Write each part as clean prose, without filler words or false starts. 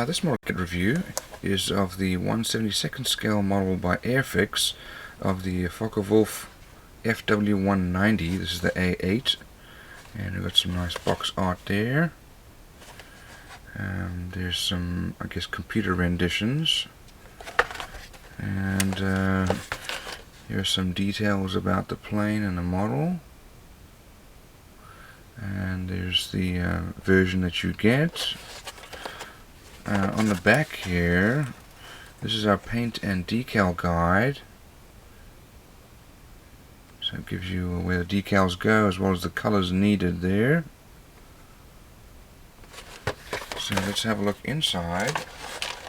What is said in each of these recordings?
This model kit review is of the 1/72nd scale model by Airfix of the Focke-Wulf Fw190. This is the A8, and we've got some nice box art there. There's some, I guess, computer renditions, and here's some details about the plane and the model. And there's the version that you get. On the back here, this is our paint and decal guide. So it gives you where the decals go as well as the colors needed there. So let's have a look inside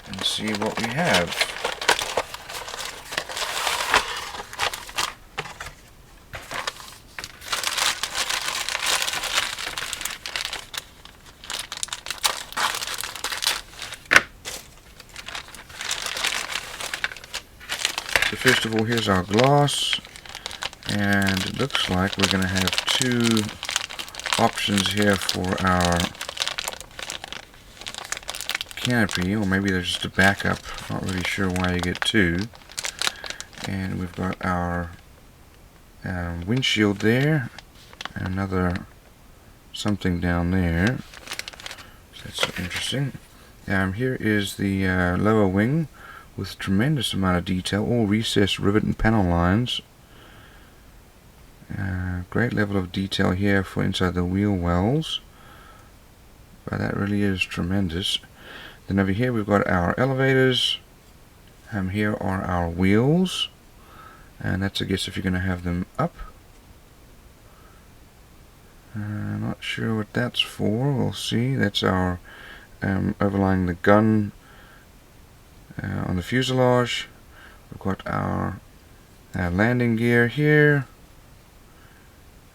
and see what we have. So first of all, here's our glass, and it looks like we're going to have two options here for our canopy, or maybe there's just a backup. Not really sure why you get two. And we've got our windshield there, and another something down there. So that's interesting. Here is the lower wing with tremendous amount of detail, all recessed rivet and panel lines. Great level of detail here for inside the wheel wells, but that really is tremendous. Then over here we've got our elevators. Here are our wheels, and that's, I guess, if you're going to have them up. Not sure what that's for. We'll see. That's our overlying the gun on the fuselage. We've got our landing gear here,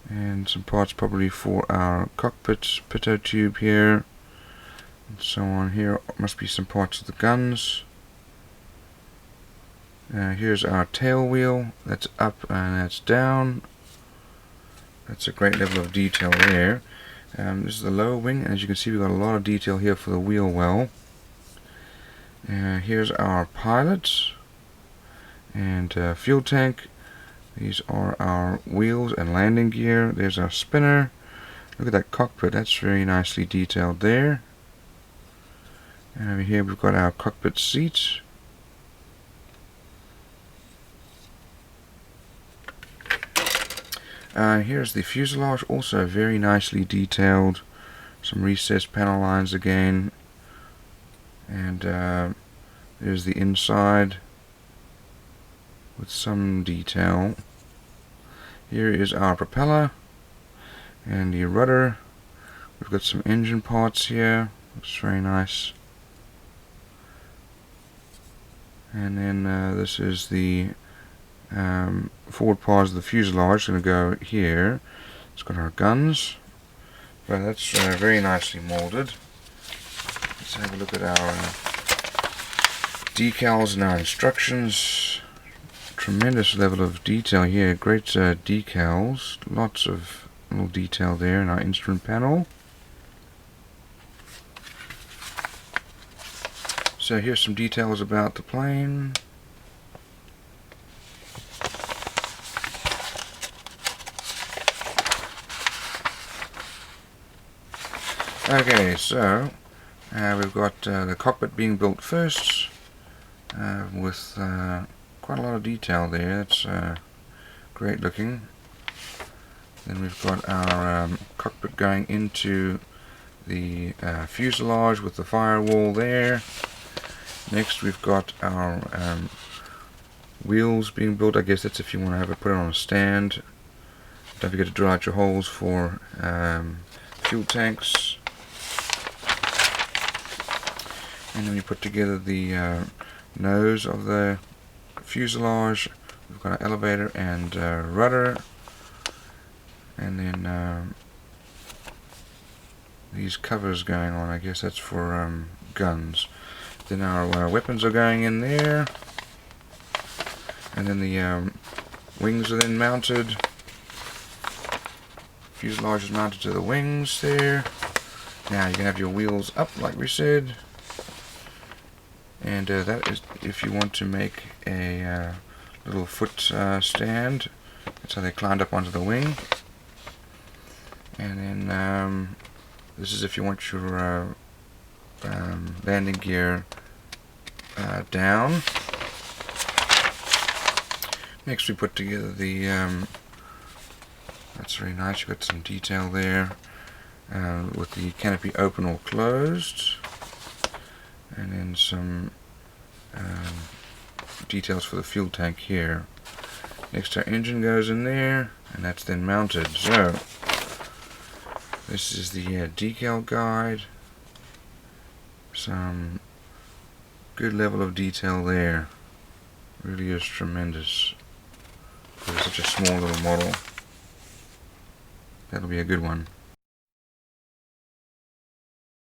and some parts probably for our cockpit pitot tube here, and so on. Here must be some parts of the guns. Here's our tail wheel. That's up and that's down. That's a great level of detail there. This is the lower wing, and as you can see, we've got a lot of detail here for the wheel well. Here's our pilot and fuel tank. These are our wheels and landing gear. There's our spinner. Look at that cockpit. That's very nicely detailed there. And over here we've got our cockpit seats. Here's the fuselage, also very nicely detailed. Some recessed panel lines again. And there's the inside with some detail. Here is our propeller and the rudder. We've got some engine parts here. Looks very nice. And then this is the forward parts of the fuselage. It's going to go here. It's got our guns. But that's very nicely molded. Let's have a look at our decals and our instructions. Tremendous level of detail here. Great decals. Lots of little detail there in our instrument panel. So here's some details about the plane. Okay, so we've got the cockpit being built first, with quite a lot of detail there. That's great looking. Then we've got our cockpit going into the fuselage with the firewall there. Next we've got our wheels being built. I guess that's if you want to have it put it on a stand. Don't forget to drill out your holes for fuel tanks. And then we put together the nose of the fuselage. We've got our elevator and rudder, and then these covers going on. I guess that's for guns. Then our weapons are going in there, and then the wings are then mounted. fuselage is mounted to the wings there. Now you can have your wheels up like we said, and that is if you want to make a little foot stand. That's how they climbed up onto the wing. And then this is if you want your landing gear down. Next we put together the that's very nice, you've got some detail there with the canopy open or closed, and then some details for the fuel tank here. Next our engine goes in there, and that's then mounted. So this is the decal guide. Some good level of detail there. Really is tremendous for such a small little model. That'll be a good one.